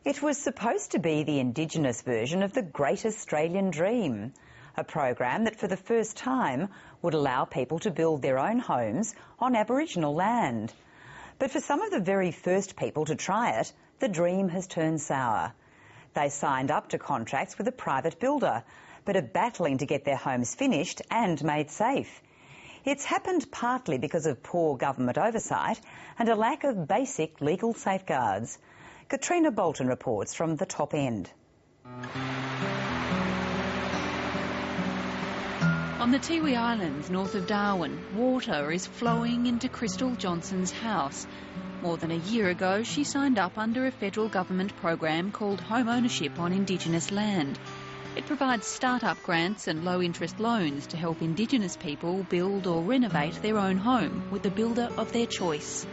It was supposed to be the Indigenous version of the Great Australian Dream, a program that for the first time would allow people to build their own homes on Aboriginal land. But for some of the very first people to try it, the dream has turned sour. They signed up to contracts with a private builder, but are battling to get their homes finished and made safe. It's happened partly because of poor government oversight and a lack of basic legal safeguards. Katrina Bolton reports from the top end. On the Tiwi Islands, north of Darwin, water is flowing into Crystal Johnson's house. More than a year ago, she signed up under a federal government program called Home Ownership on Indigenous land. It provides start-up grants and low-interest loans to help Indigenous people build or renovate their own home with the builder of their choice.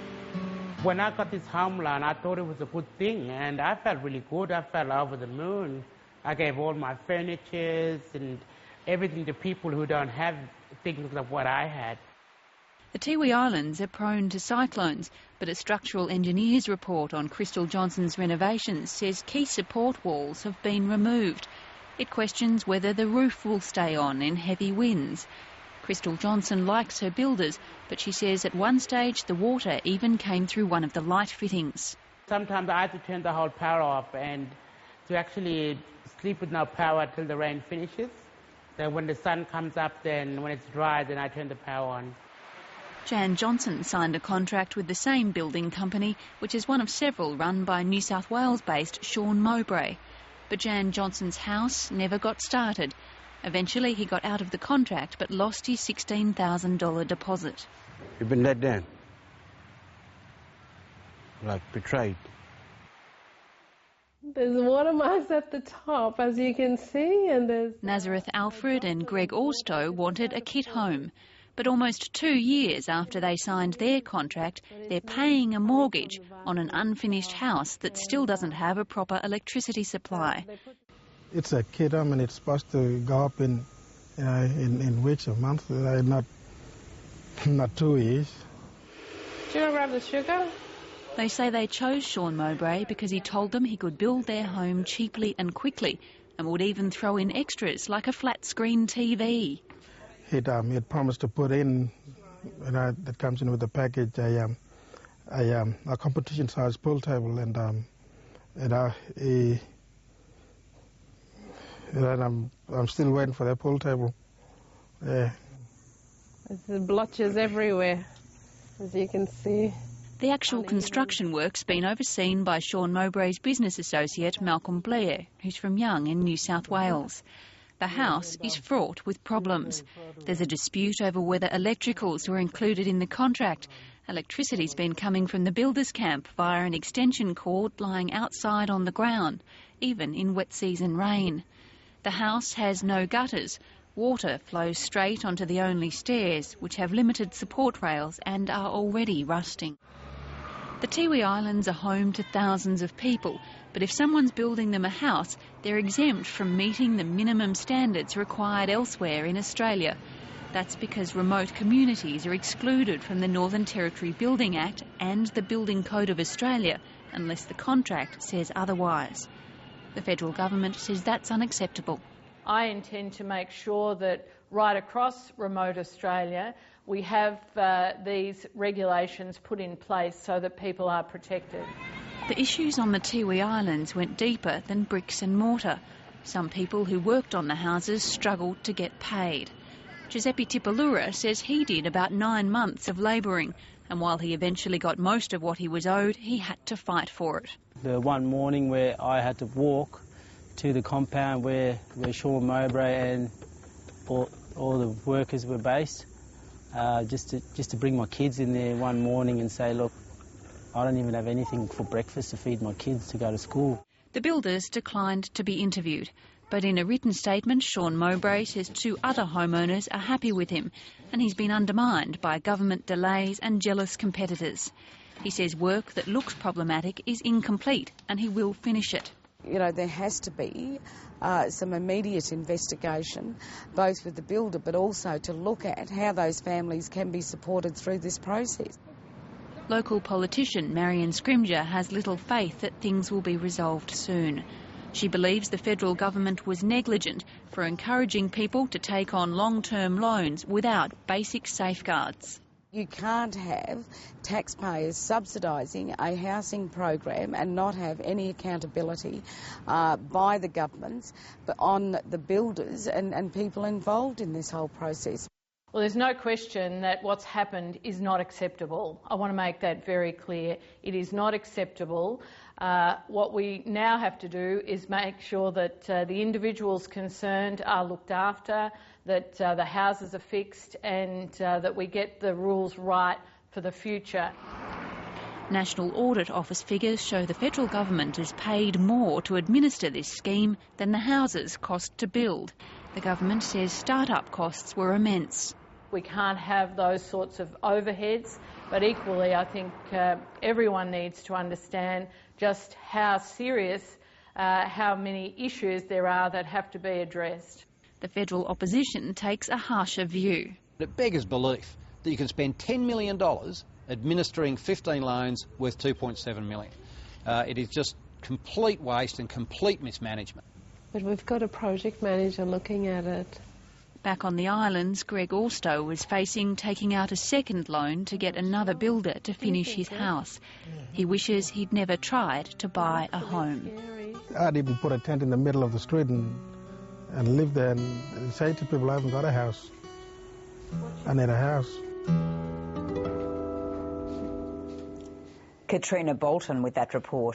When I got this homeland, I thought it was a good thing, and I felt really good. I felt over the moon. I gave all my furniture and everything to people who don't have things like what I had. The Tiwi Islands are prone to cyclones, but a structural engineer's report on Crystal Johnson's renovations says key support walls have been removed. It questions whether the roof will stay on in heavy winds. Crystal Johnson likes her builders, but she says at one stage the water even came through one of the light fittings. Sometimes I have to turn the whole power off and to actually sleep with no power till the rain finishes. Then when the sun comes up, then when it's dry, then I turn the power on. Jan Johnson signed a contract with the same building company, which is one of several run by New South Wales-based Sean Mowbray. But Jan Johnson's house never got started. Eventually he got out of the contract but lost his $16,000 deposit. You've been let down, like betrayed. There's water marks at the top, as you can see, and there's... Nazareth Alfred and Greg Orstow wanted a kit home. But almost 2 years after they signed their contract, they're paying a mortgage on an unfinished house that still doesn't have a proper electricity supply. It's a kit home and it's supposed to go up in weeks or months, not 2 years. Do you want to grab the sugar? They say they chose Sean Mowbray because he told them he could build their home cheaply and quickly and would even throw in extras like a flat-screen TV. He'd promised to put in, that comes in with the package, a competition-sized pool table, and I'm still waiting for that pool table. Yeah. There's blotches everywhere, as you can see. The actual construction work's been overseen by Sean Mowbray's business associate, Malcolm Blair, who's from Young in New South Wales. The house is fraught with problems. There's a dispute over whether electricals were included in the contract. Electricity's been coming from the builders' camp via an extension cord lying outside on the ground, even in wet season rain. The house has no gutters. Water flows straight onto the only stairs, which have limited support rails and are already rusting. The Tiwi Islands are home to thousands of people, but if someone's building them a house, they're exempt from meeting the minimum standards required elsewhere in Australia. That's because remote communities are excluded from the Northern Territory Building Act and the Building Code of Australia, unless the contract says otherwise. The federal government says that's unacceptable. I intend to make sure that right across remote Australia we have these regulations put in place so that people are protected. The issues on the Tiwi Islands went deeper than bricks and mortar. Some people who worked on the houses struggled to get paid. Guiseppe Tipiloura says he did about 9 months of labouring, and while he eventually got most of what he was owed, he had to fight for it. The one morning where I had to walk to the compound where Sean Mowbray and all the workers were based, just to bring my kids in there one morning and say, look, I don't even have anything for breakfast to feed my kids to go to school. The builders declined to be interviewed, but in a written statement, Sean Mowbray says 2 other homeowners are happy with him, and he's been undermined by government delays and jealous competitors. He says work that looks problematic is incomplete, and he will finish it. You know, there has to be some immediate investigation, both with the builder but also to look at how those families can be supported through this process. Local politician Marion Scrymgour has little faith that things will be resolved soon. She believes the federal government was negligent for encouraging people to take on long-term loans without basic safeguards. You can't have taxpayers subsidising a housing program and not have any accountability by the governments but on the builders and people involved in this whole process. Well, there's no question that what's happened is not acceptable. I want to make that very clear. It is not acceptable. What we now have to do is make sure that the individuals concerned are looked after, that the houses are fixed and that we get the rules right for the future. National Audit Office figures show the federal government has paid more to administer this scheme than the houses cost to build. The government says start-up costs were immense. We can't have those sorts of overheads, but equally I think everyone needs to understand just how serious, how many issues there are that have to be addressed. The federal opposition takes a harsher view. It beggars belief that you can spend $10 million administering 15 loans worth $2.7 million. It is just complete waste and complete mismanagement. But we've got a project manager looking at it. Back on the islands, Greg Alstow was facing taking out a second loan to get another builder to finish his house. He wishes he'd never tried to buy a home. I'd even put a tent in the middle of the street and live there and say to people, I haven't got a house. I need a house. Katrina Bolton with that report.